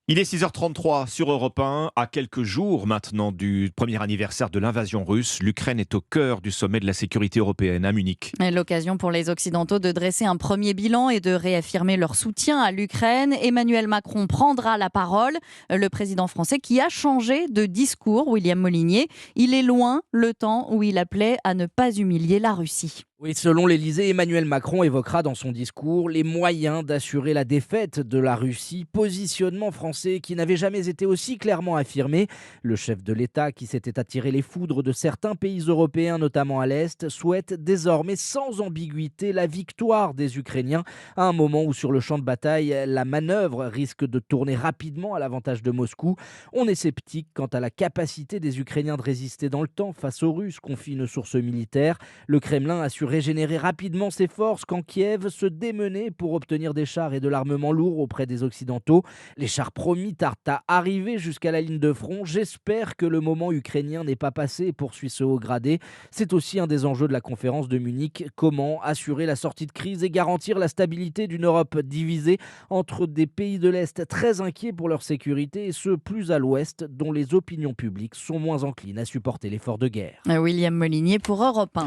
Il est 6h33 sur Europe 1. À quelques jours maintenant du premier anniversaire de l'invasion russe, l'Ukraine est au cœur du sommet de la sécurité européenne à Munich. Et l'occasion pour les Occidentaux de dresser un premier bilan et de réaffirmer leur soutien à l'Ukraine. Emmanuel Macron prendra la parole. Le président français qui a changé de discours, William Molinier. Il est loin le temps où il appelait à ne pas humilier la Russie. Oui, selon l'Élysée, Emmanuel Macron évoquera dans son discours les moyens d'assurer la défaite de la Russie, positionnement français qui n'avait jamais été aussi clairement affirmé. Le chef de l'État, qui s'était attiré les foudres de certains pays européens, notamment à l'Est, souhaite désormais sans ambiguïté la victoire des Ukrainiens, à un moment où sur le champ de bataille, la manœuvre risque de tourner rapidement à l'avantage de Moscou. On est sceptique quant à la capacité des Ukrainiens de résister dans le temps face aux Russes, confie une source militaire. Le Kremlin assure régénérer rapidement ses forces quand Kiev se démenait pour obtenir des chars et de l'armement lourd auprès des Occidentaux. Les chars promis tardent à arriver jusqu'à la ligne de front. J'espère que le moment ukrainien n'est pas passé, poursuit ce haut gradé. C'est aussi un des enjeux de la conférence de Munich. Comment assurer la sortie de crise et garantir la stabilité d'une Europe divisée entre des pays de l'Est très inquiets pour leur sécurité et ceux plus à l'Ouest dont les opinions publiques sont moins enclines à supporter l'effort de guerre. William Molinier pour Europe 1.